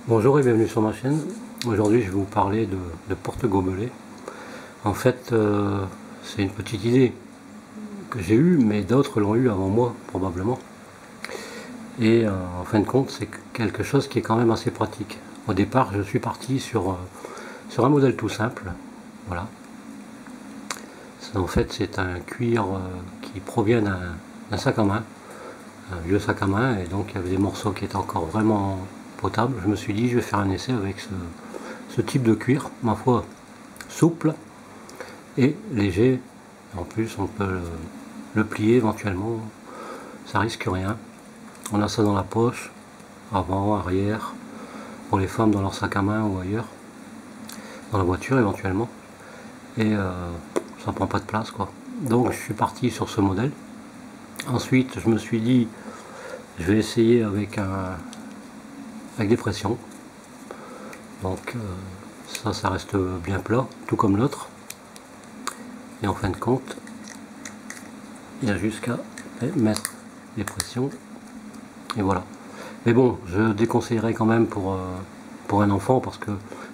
Bonjour et bienvenue sur ma chaîne. Aujourd'hui je vais vous parler de porte-gobelets. En fait c'est une petite idée que j'ai eue, mais d'autres l'ont eu avant moi probablement. Et en fin de compte c'est quelque chose qui est quand même assez pratique. Au départ je suis parti sur un modèle tout simple. Voilà. En fait c'est un cuir qui provient d'un sac à main, un vieux sac à main, et donc il y avait des morceaux qui étaient encore vraiment potable. Je me suis dit je vais faire un essai avec ce type de cuir, ma foi souple et léger. En plus on peut le plier éventuellement, ça risque rien. On a ça dans la poche, avant, arrière, pour les femmes dans leur sac à main ou ailleurs, dans la voiture éventuellement, et ça prend pas de place quoi. Donc je suis parti sur ce modèle. Ensuite je me suis dit je vais essayer avec des pressions. Donc ça reste bien plat, tout comme l'autre. Et en fin de compte, il y a juste qu'à mettre les pressions. Et voilà. Mais bon, je déconseillerais quand même pour un enfant, parce que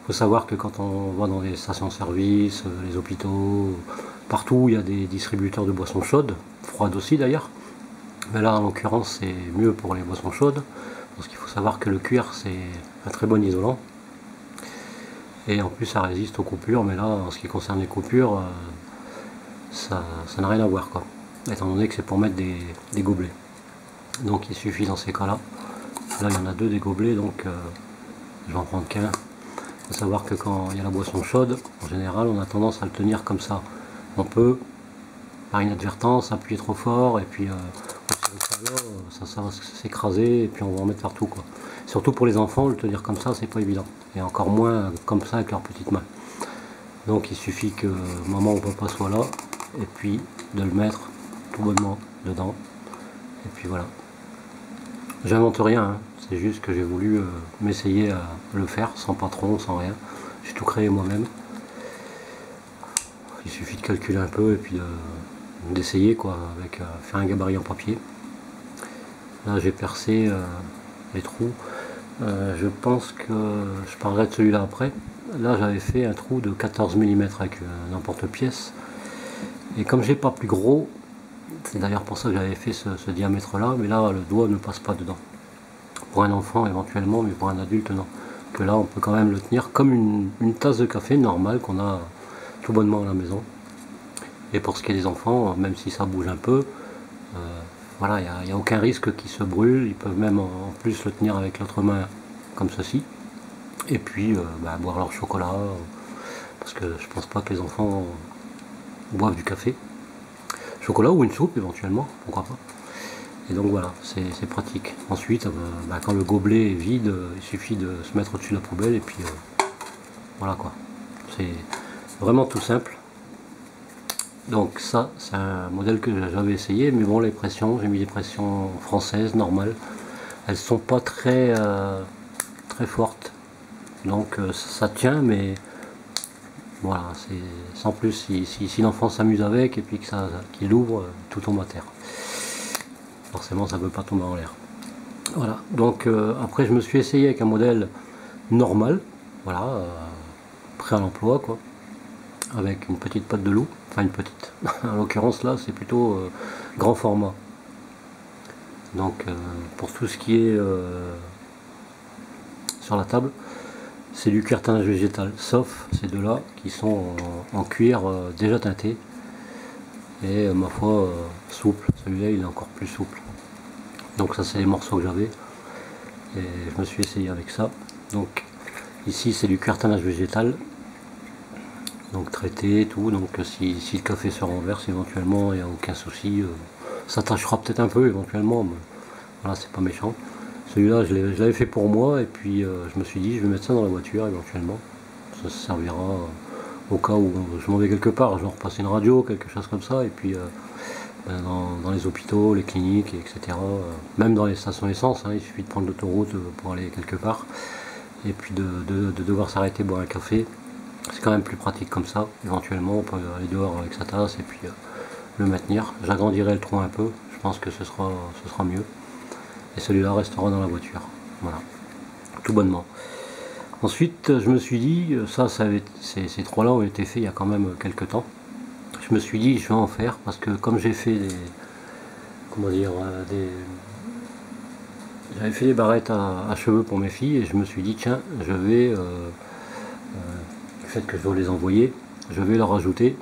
faut savoir que quand on va dans les stations-service, les hôpitaux, partout il y a des distributeurs de boissons chaudes, froides aussi d'ailleurs. Mais là en l'occurrence c'est mieux pour les boissons chaudes, parce qu'il faut savoir que le cuir c'est un très bon isolant. Et en plus ça résiste aux coupures, mais là en ce qui concerne les coupures, ça n'a rien à voir quoi, étant donné que c'est pour mettre des gobelets. Donc il suffit dans ces cas là, il y en a deux des gobelets, donc je vais en prendre qu'un. Il faut savoir que quand il y a la boisson chaude, en général on a tendance à le tenir comme ça. On peut par inadvertance appuyer trop fort, et puis ça va s'écraser, et puis on va en mettre partout quoi. Surtout pour les enfants, le tenir comme ça c'est pas évident, et encore moins comme ça avec leurs petites mains. Donc il suffit que maman ou papa soit là, et puis de le mettre tout bonnement dedans, et puis voilà. J'invente rien, hein. C'est juste que j'ai voulu m'essayer à le faire sans patron, sans rien. J'ai tout créé moi-même. Il suffit de calculer un peu et puis d'essayer quoi, avec faire un gabarit en papier. Là j'ai percé les trous. Je pense que je parlerai de celui-là après. Là j'avais fait un trou de 14 mm avec un emporte-pièce. Et comme j'ai pas plus gros, c'est d'ailleurs pour ça que j'avais fait ce diamètre là, mais là le doigt ne passe pas dedans. Pour un enfant éventuellement, mais pour un adulte non. Que là on peut quand même le tenir comme une tasse de café normale qu'on a tout bonnement à la maison. Et pour ce qui est des enfants, même si ça bouge un peu, voilà, il n'y a aucun risque qu'ils se brûlent. Ils peuvent même en plus le tenir avec l'autre main comme ceci, et puis boire leur chocolat, parce que je pense pas que les enfants boivent du café. Chocolat ou une soupe éventuellement, pourquoi pas. Et donc voilà, c'est pratique. Ensuite quand le gobelet est vide, il suffit de se mettre au-dessus de la poubelle, et puis voilà quoi. C'est vraiment tout simple. Donc ça c'est un modèle que j'avais essayé, mais bon, les pressions, j'ai mis des pressions françaises normales, elles sont pas très très fortes, donc ça tient, mais voilà, c'est sans plus. Si l'enfant s'amuse avec et puis qu'il ouvre, tout tombe à terre. Forcément ça ne peut pas tomber en l'air. Voilà, donc après je me suis essayé avec un modèle normal, voilà, prêt à l'emploi quoi, avec une petite patte de loup, enfin une petite, en l'occurrence là c'est plutôt grand format. Donc pour tout ce qui est sur la table, c'est du cuir tannage végétal, sauf ces deux là qui sont en cuir déjà teinté, et ma foi souple. Celui-là il est encore plus souple. Donc ça c'est les morceaux que j'avais, et je me suis essayé avec ça. Donc ici c'est du cuir tannage végétal, donc traité et tout, donc si le café se renverse éventuellement, il n'y a aucun souci. Ça tâchera peut-être un peu éventuellement, mais voilà, c'est pas méchant. Celui-là je l'avais fait pour moi, et puis je me suis dit je vais mettre ça dans la voiture éventuellement. Ça servira au cas où je m'en vais quelque part, genre passer une radio, quelque chose comme ça, et puis dans les hôpitaux, les cliniques, etc. Même dans les stations essence, hein, il suffit de prendre l'autoroute pour aller quelque part, et puis de devoir s'arrêter boire un café. C'est quand même plus pratique comme ça. Éventuellement on peut aller dehors avec sa tasse et puis le maintenir. J'agrandirai le trou un peu, je pense que ce sera mieux. Et celui-là restera dans la voiture. Voilà, tout bonnement. Ensuite, je me suis dit, ces trois-là ont été faits il y a quand même quelques temps. Je me suis dit, je vais en faire parce que comme j'ai fait comment dire, j'avais fait des barrettes à cheveux pour mes filles et je me suis dit, tiens, je vais, du fait que je dois les envoyer, je vais leur ajouter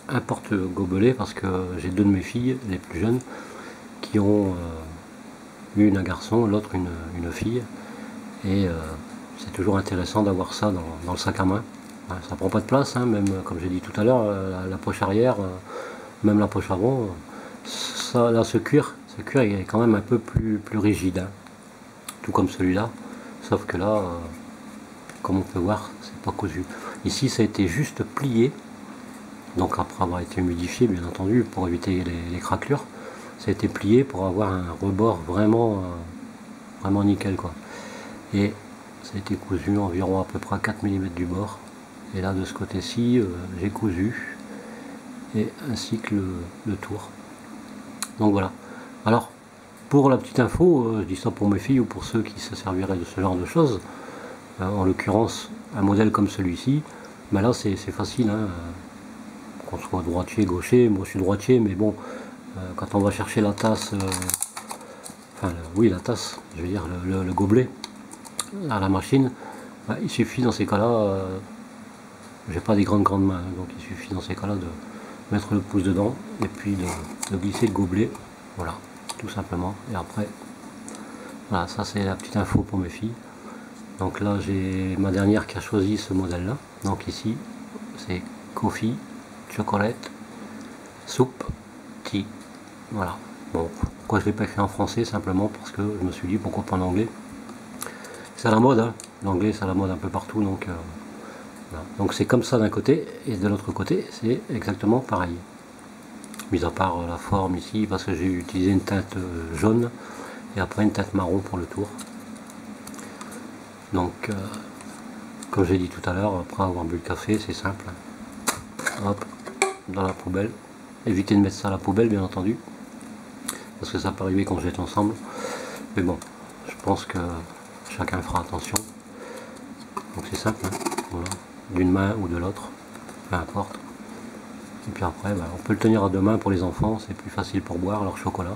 un porte-gobelet parce que j'ai deux de mes filles, les plus jeunes, qui ont une un garçon, l'autre une fille. Et c'est toujours intéressant d'avoir ça dans le sac à main. Ça prend pas de place, hein, même comme j'ai dit tout à l'heure, la poche arrière, même la poche avant. Ça, là, ce cuir il est quand même un peu plus rigide, hein, tout comme celui-là. Sauf que là, comme on peut voir, c'est pas cousu. Ici, ça a été juste plié. Donc après avoir été humidifié, bien entendu, pour éviter les craquelures, ça a été plié pour avoir un rebord vraiment, vraiment nickel, quoi. Et ça a été cousu environ à peu près 4 mm du bord. Et là de ce côté-ci, j'ai cousu, et ainsi que le tour. Donc voilà. Alors, pour la petite info, je dis ça pour mes filles ou pour ceux qui se serviraient de ce genre de choses, en l'occurrence, un modèle comme celui-ci, ben là c'est facile, hein, qu'on soit droitier, gaucher, moi je suis droitier, mais bon, quand on va chercher la tasse, oui la tasse, je veux dire le gobelet, à la machine, il suffit dans ces cas-là, j'ai pas des grandes mains, donc il suffit dans ces cas-là de mettre le pouce dedans et puis de glisser le gobelet, voilà, tout simplement. Et après, voilà, ça c'est la petite info pour mes filles. Donc là j'ai ma dernière qui a choisi ce modèle-là. Donc ici c'est coffee, chocolate, soupe, tea. Voilà. Bon, pourquoi je l'ai pas fait en français? Simplement parce que je me suis dit pourquoi pas en anglais. C'est à la mode, hein. L'anglais c'est à la mode un peu partout, donc voilà. Donc c'est comme ça d'un côté, et de l'autre côté c'est exactement pareil. Mis à part la forme ici, parce que j'ai utilisé une teinte jaune, et après une teinte marron pour le tour. Donc comme j'ai dit tout à l'heure, après avoir bu le café, c'est simple. Hop, dans la poubelle. Évitez de mettre ça à la poubelle, bien entendu, parce que ça peut arriver qu'on jette ensemble. Mais bon, je pense que chacun fera attention. Donc c'est simple, hein, voilà, d'une main ou de l'autre, peu importe. Et puis après, on peut le tenir à deux mains pour les enfants, c'est plus facile pour boire leur chocolat.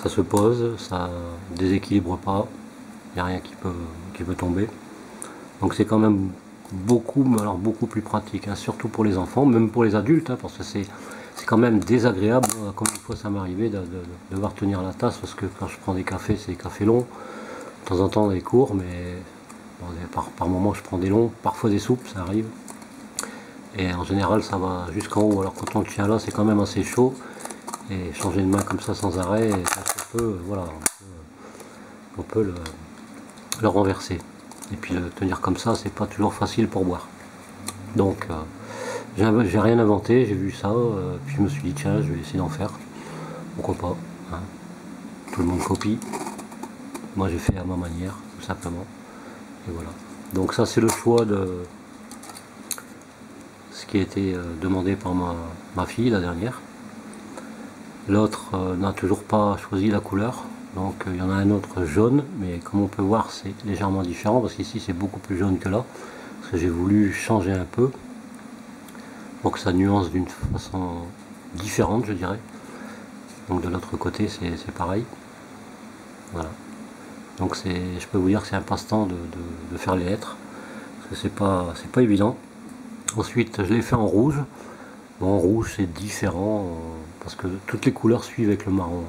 Ça se pose, ça déséquilibre pas, il n'y a rien qui peut tomber. Donc c'est quand même beaucoup plus pratique, hein, surtout pour les enfants, même pour les adultes, hein, parce que c'est quand même désagréable, comme une fois ça m'est arrivé de devoir tenir la tasse, parce que quand je prends des cafés, c'est des cafés longs, de temps en temps des courts, mais bon, par moment je prends des longs, parfois des soupes, ça arrive. Et en général ça va jusqu'en haut, alors quand on le tient là c'est quand même assez chaud, et changer de main comme ça sans arrêt, voilà, on peut le renverser. Et puis le tenir comme ça, c'est pas toujours facile pour boire. Donc j'ai rien inventé, j'ai vu ça, puis je me suis dit tiens, je vais essayer d'en faire. Pourquoi pas, hein. Tout le monde copie. Moi j'ai fait à ma manière, tout simplement. Et voilà. Donc ça c'est le choix de ce qui a été demandé par ma fille, la dernière. L'autre n'a toujours pas choisi la couleur. Donc il y en a un autre jaune, mais comme on peut voir c'est légèrement différent parce qu'ici c'est beaucoup plus jaune que là, parce que j'ai voulu changer un peu pour que ça nuance d'une façon différente, je dirais. Donc de l'autre côté c'est pareil, voilà. Donc je peux vous dire que c'est un passe-temps de faire les lettres, parce que c'est pas évident. Ensuite je l'ai fait en rouge. Bon, en rouge c'est différent parce que toutes les couleurs suivent avec le marron,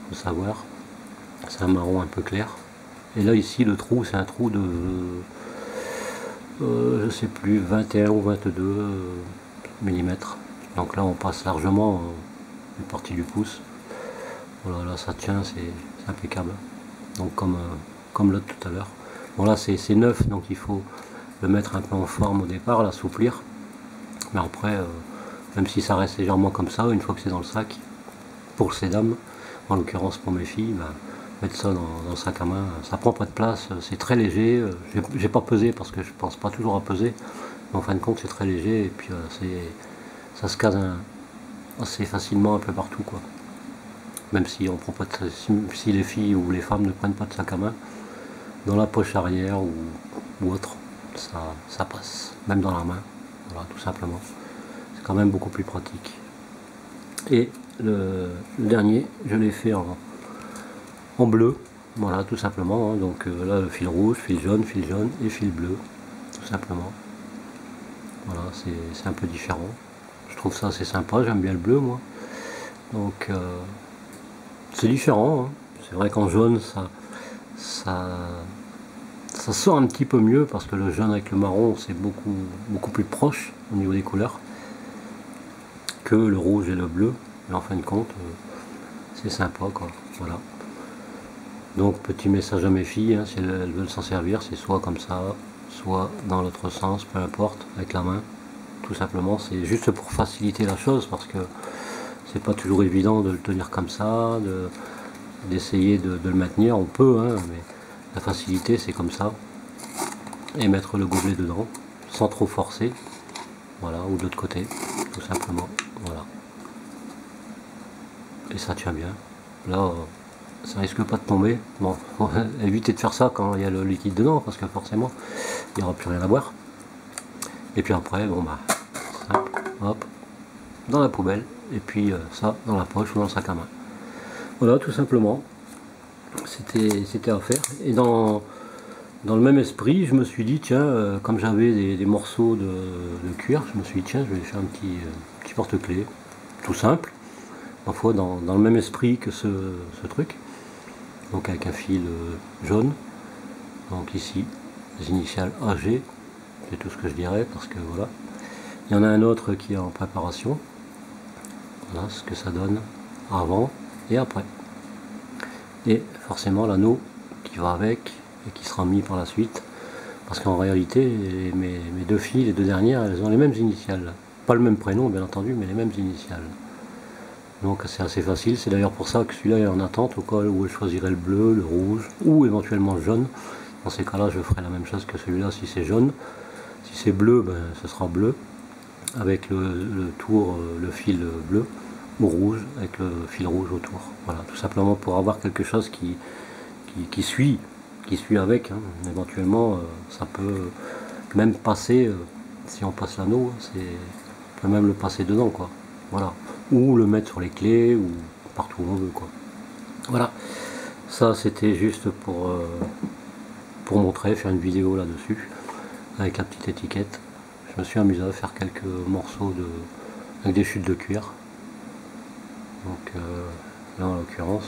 faut savoir. C'est un marron un peu clair. Et là ici le trou c'est un trou de je sais plus 21 ou 22 mm. Donc là on passe largement une partie du pouce. Voilà, là ça tient, c'est impeccable. Donc comme l'autre tout à l'heure. Bon là c'est neuf, donc il faut le mettre un peu en forme au départ, l'assouplir. Mais après, même si ça reste légèrement comme ça, une fois que c'est dans le sac, pour le sédam, en l'occurrence pour mes filles, mettre ça dans le sac à main, ça prend pas de place, c'est très léger. J'ai pas pesé parce que je pense pas toujours à peser, mais en fin de compte c'est très léger et puis ça se case assez facilement un peu partout, quoi. Même si on prend pas si les filles ou les femmes ne prennent pas de sac à main, dans la poche arrière ou autre, ça passe, même dans la main, voilà, tout simplement. C'est quand même beaucoup plus pratique. Et le dernier, je l'ai fait en bleu, voilà, tout simplement, hein. Donc là, le fil rouge, fil jaune et fil bleu, tout simplement. Voilà, c'est un peu différent. Je trouve ça assez sympa, j'aime bien le bleu, moi. Donc, c'est différent, hein. C'est vrai qu'en jaune, ça sort un petit peu mieux, parce que le jaune avec le marron, c'est beaucoup plus proche au niveau des couleurs que le rouge et le bleu. Mais en fin de compte, c'est sympa, quoi. Voilà. Donc, petit message à mes filles, hein, si elles veulent s'en servir, c'est soit comme ça, soit dans l'autre sens, peu importe, avec la main. Tout simplement, c'est juste pour faciliter la chose, parce que c'est pas toujours évident de le tenir comme ça, d'essayer de le maintenir. On peut, hein, mais la facilité, c'est comme ça. Et mettre le gobelet dedans, sans trop forcer. Voilà, ou de l'autre côté, tout simplement. Voilà. Et ça tient bien. Là, ça risque pas de tomber. Bon, évitez de faire ça quand il y a le liquide dedans, parce que forcément, il n'y aura plus rien à boire. Et puis après, bon bah, simple, hop, dans la poubelle, et puis ça dans la poche ou dans le sac à main. Voilà, tout simplement. C'était à faire. Et dans le même esprit, je me suis dit, tiens, comme j'avais des morceaux de cuir, je me suis dit, tiens, je vais faire un petit porte-clés, tout simple, parfois dans le même esprit que ce truc. Donc avec un fil jaune. Donc ici, les initiales AG, c'est tout ce que je dirais, parce que voilà. Il y en a un autre qui est en préparation. Voilà ce que ça donne avant et après. Et forcément l'anneau qui va avec et qui sera mis par la suite. Parce qu'en réalité, mes deux filles, les deux dernières, elles ont les mêmes initiales. Pas le même prénom, bien entendu, mais les mêmes initiales. Donc c'est assez facile. C'est d'ailleurs pour ça que celui-là est en attente, au cas où elle choisirait le bleu, le rouge, ou éventuellement le jaune. Dans ces cas-là, je ferai la même chose que celui-là si c'est jaune. Si c'est bleu, ben, ce sera bleu, avec le tour, le fil bleu, ou rouge, avec le fil rouge autour. Voilà, tout simplement pour avoir quelque chose qui suit avec, hein. Éventuellement, ça peut même passer, si on passe l'anneau, on peut même le passer dedans, quoi. Voilà. Ou le mettre sur les clés, ou partout où on veut, quoi. Voilà. Ça, c'était juste pour montrer, faire une vidéo là-dessus, avec la petite étiquette. Je me suis amusé à faire quelques morceaux avec des chutes de cuir. Donc là, en l'occurrence,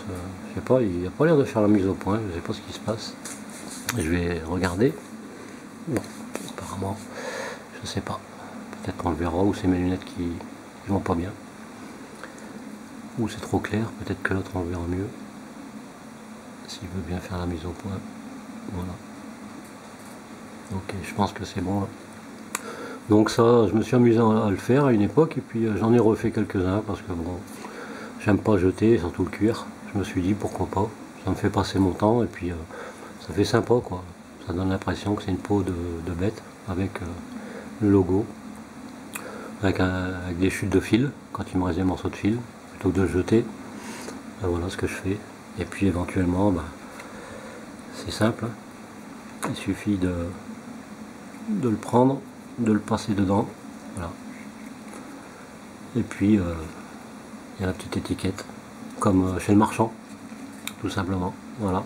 je sais pas, il n'a pas l'air de faire la mise au point, je sais pas ce qui se passe. Je vais regarder. Bon, apparemment, je sais pas. Peut-être qu'on le verra, ou c'est mes lunettes qui vont pas bien. Ou c'est trop clair, peut-être que l'autre on le verra mieux. S'il veut bien faire la mise au point. Voilà. Ok, je pense que c'est bon là. Donc ça, je me suis amusé à le faire à une époque, et puis j'en ai refait quelques-uns, parce que bon, j'aime pas jeter, surtout le cuir. Je me suis dit pourquoi pas, ça me fait passer mon temps, et puis ça fait sympa, quoi. Ça donne l'impression que c'est une peau de bête, avec le logo, avec des chutes de fil, quand il me reste des morceaux de fil, plutôt que de jeter. Voilà ce que je fais. Et puis éventuellement, bah, c'est simple, hein. Il suffit de le prendre, de le passer dedans, voilà. Et puis il y a la petite étiquette, comme chez le marchand, tout simplement, voilà.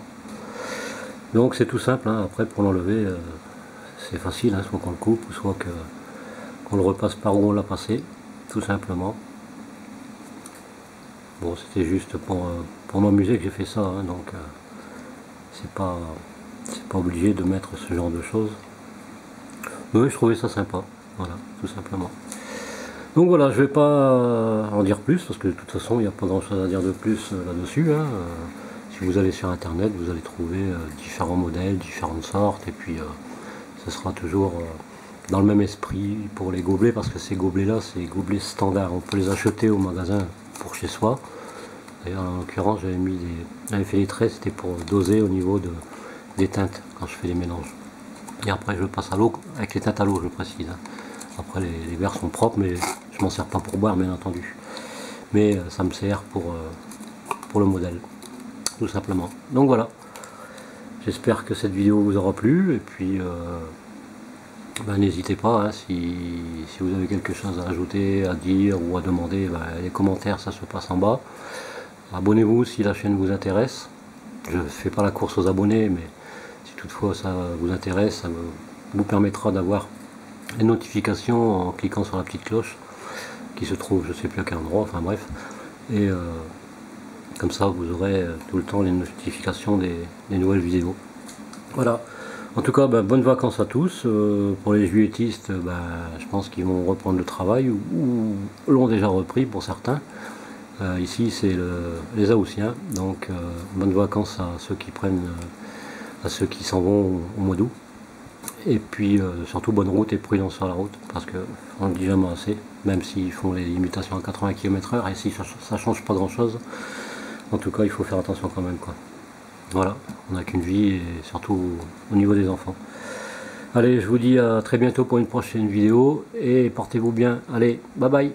Donc c'est tout simple, hein. Après pour l'enlever, c'est facile, hein. Soit qu'on le coupe, ou soit qu'on le repasse par où on l'a passé, tout simplement. Bon, c'était juste pour m'amuser que j'ai fait ça, hein. Donc c'est pas obligé de mettre ce genre de choses. Mais je trouvais ça sympa, voilà, tout simplement. Donc voilà, je vais pas en dire plus, parce que de toute façon il n'y a pas grand chose à dire de plus là-dessus, hein. Si vous allez sur internet, vous allez trouver différents modèles, différentes sortes, et puis ce sera toujours dans le même esprit pour les gobelets, parce que ces gobelets là, c'est des gobelets standards, on peut les acheter au magasin pour chez soi. D'ailleurs en l'occurrence j'avais fait les traits, c'était pour doser au niveau des teintes quand je fais les mélanges. Et après je passe à l'eau, avec les teintes à l'eau, je précise, hein. Après les verres sont propres, mais je m'en sers pas pour boire, bien entendu. Mais ça me sert pour le modèle, tout simplement. Donc voilà, J'espère que cette vidéo vous aura plu, et puis n'hésitez pas, hein, si vous avez quelque chose à ajouter, à dire ou à demander, les commentaires ça se passe en bas. Abonnez-vous si la chaîne vous intéresse. Je ne fais pas la course aux abonnés, mais si toutefois ça vous intéresse, ça vous permettra d'avoir les notifications en cliquant sur la petite cloche qui se trouve je sais plus à quel endroit, enfin bref, et comme ça vous aurez tout le temps les notifications des nouvelles vidéos. Voilà, en tout cas bonnes vacances à tous. Pour les juilletistes, je pense qu'ils vont reprendre le travail ou l'ont déjà repris pour certains. Ici c'est les Haussiens, donc bonnes vacances à ceux qui prennent, à ceux qui s'en vont au mois d'août. Et puis surtout bonne route et prudence sur la route, parce qu'on ne dit jamais assez, même s'ils font les limitations à 80 km/h, et si ça change pas grand chose, en tout cas il faut faire attention quand même, quoi. Voilà, on n'a qu'une vie, et surtout au niveau des enfants. Allez, je vous dis à très bientôt pour une prochaine vidéo, et portez-vous bien. Allez, bye bye.